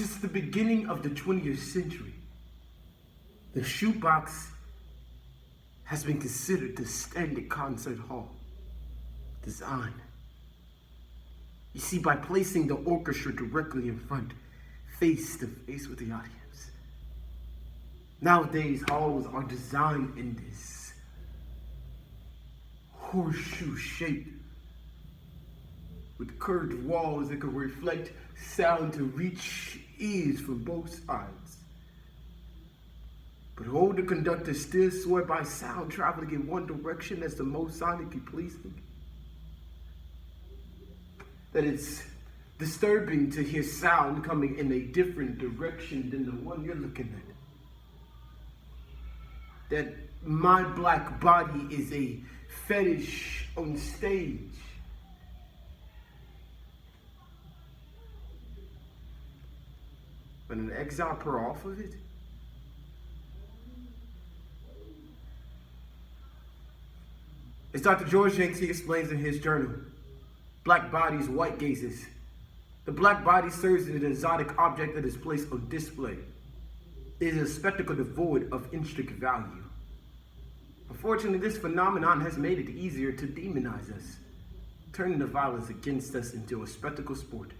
Since the beginning of the 20th century, the shoebox has been considered the standard concert hall design. You see, by placing the orchestra directly in front, face to face with the audience. Nowadays, halls are designed in this horseshoe shape with curved walls that can reflect sound to reach ears from both sides. But older conductors still swear by sound traveling in one direction as the most sonically pleasing. That it's disturbing to hear sound coming in a different direction than the one you're looking at. That my black body is a fetish on stage. But an exile per off of it? As Dr. George Yancey explains in his journal, Black Bodies, White Gazes. The black body serves as an exotic object that is placed on display. It is a spectacle devoid of intrinsic value. Unfortunately, this phenomenon has made it easier to demonize us, turning the violence against us into a spectacle sport.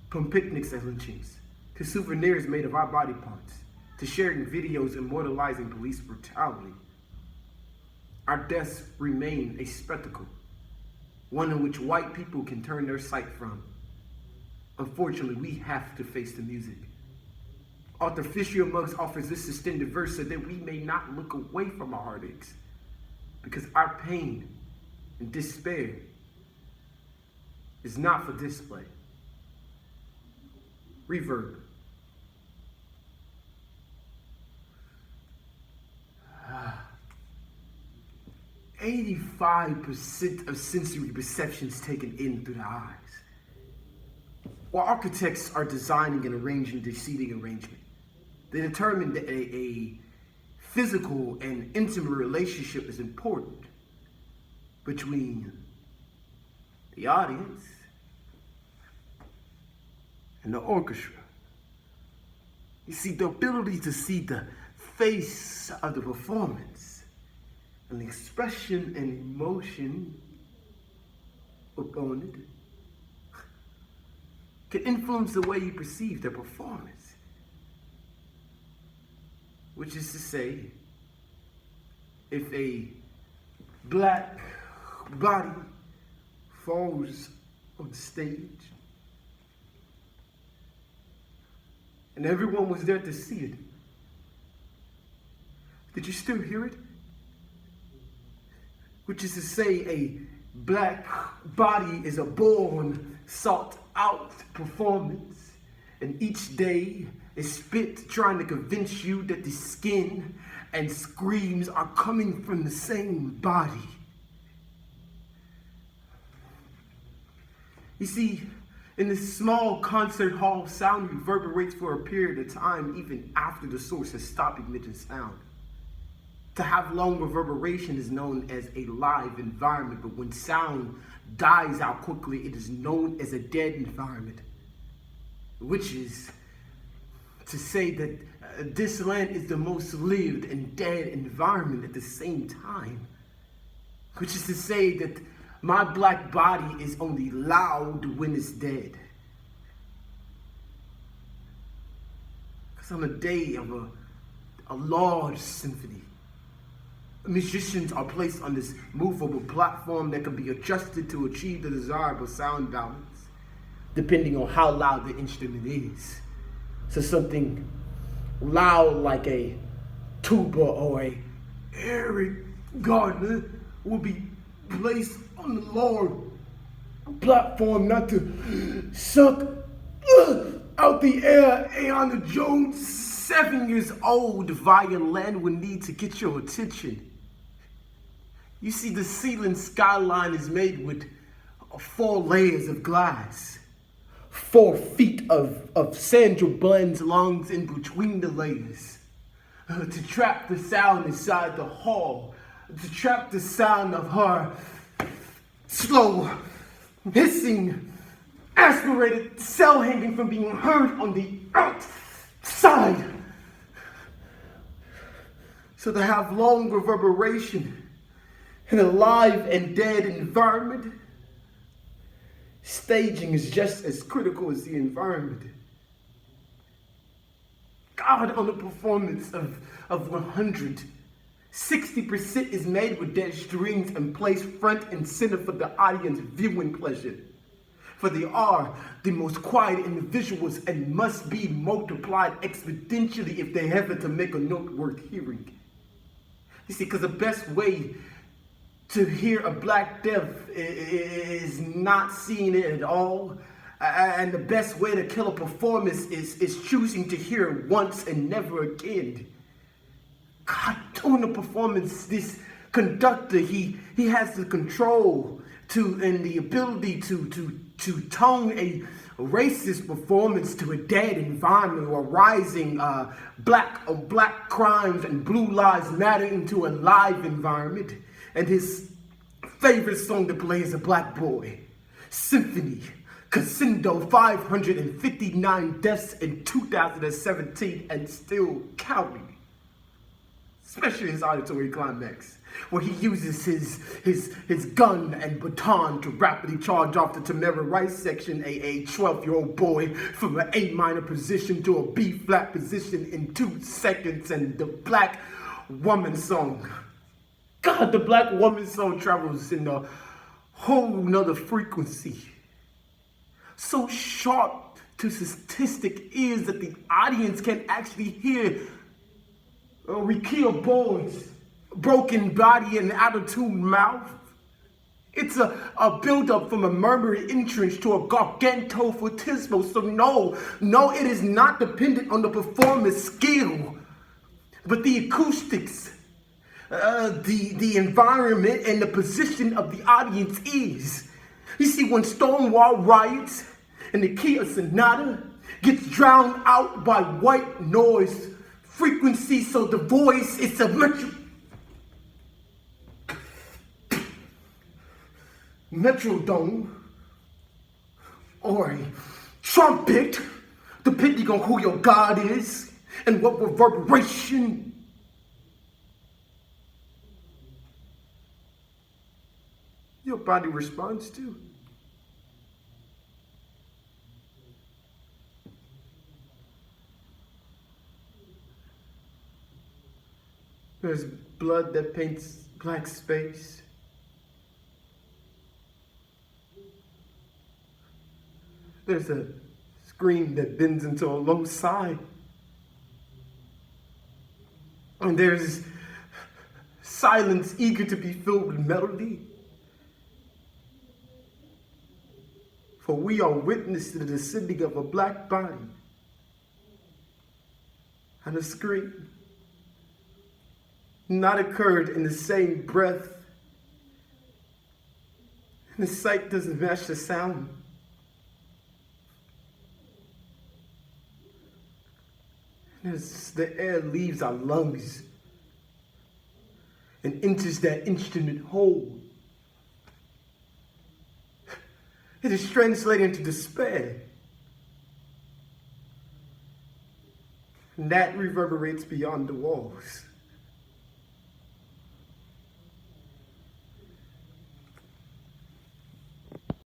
From picnics and lynchings, to souvenirs made of our body parts, to sharing videos immortalizing police brutality. Our deaths remain a spectacle, one in which white people can turn their sight from. Unfortunately, we have to face the music. Author Fisher Muggs offers this sustained verse so that we may not look away from our heartaches, because our pain and despair is not for display. Reverb. 85% of sensory perceptions taken in through the eyes. While architects are designing and arranging the seating arrangement, they determine that a physical and intimate relationship is important between the audience and the orchestra. You see, the ability to see the face of the performance and the expression and emotion upon it can influence the way you perceive their performance. Which is to say, if a black body falls on stage and everyone was there to see it, did you still hear it? Which is to say, a black body is a born, sought out performance, and each day is spent trying to convince you that the skin and screams are coming from the same body. You see, in this small concert hall, sound reverberates for a period of time even after the source has stopped emitting sound. To have long reverberation is known as a live environment, but when sound dies out quickly, it is known as a dead environment, which is to say that this land is the most lived and dead environment at the same time, which is to say that my black body is only loud when it's dead. Because on a day of a large symphony, musicians are placed on this movable platform that can be adjusted to achieve the desirable sound balance, depending on how loud the instrument is. So something loud like a tuba or a Eric Gardner will be placed on the lower platform not to suck out the air. Ayanna Jones, 7 years old, violin would need to get your attention. You see, the ceiling skyline is made with 4 layers of glass. 4 feet of Sandra Bland's lungs in between the layers. To trap the sound inside the hall. To trap the sound of her slow, hissing aspirated cell hanging from being heard on the outside. So to have long reverberation in a live and dead environment, staging is just as critical as the environment. God, on the performance of 100, 60% is made with dead strings and placed front and center for the audience viewing pleasure. For they are the most quiet individuals and must be multiplied exponentially if they ever to make a note worth hearing. You see, because the best way to hear a Black Death is not seeing it at all. And the best way to kill a performance is choosing to hear it once and never again. God, during the performance, this conductor, he has the control to and the ability to tone a racist performance to a dead environment, or rising black crimes and blue lives matter into a live environment. And his favorite song to play is a Black Boy Symphony. Casino, 559 deaths in 2017 and still counting. Especially his auditory climax, where he uses his gun and baton to rapidly charge off the Tamara Rice section, a 12-year-old boy, from an A minor position to a B flat position in 2 seconds. And the Black Woman song. God, the Black Woman song travels in a whole nother frequency. So sharp to statistic ears that the audience can actually hear Rikia Boyd's broken body and out-of-tune mouth. It's a build-up from a murmuring entrance to a garganto fortismo. So no, it is not dependent on the performance skill, but the acoustics, the environment, and the position of the audience is. You see, when Stonewall riots and the Kia Sonata gets drowned out by white noise frequency, so the voice, it's a metrodome or a trumpet, depending on who your God is and what reverberation your body responds to. There's blood that paints black space. There's a scream that bends into a low sigh. And there's silence eager to be filled with melody. For we are witness to the descending of a black body and a scream not occurred in the same breath, and the sight doesn't match the sound. And as the air leaves our lungs and enters that instrument whole, it is translated into despair. And that reverberates beyond the walls.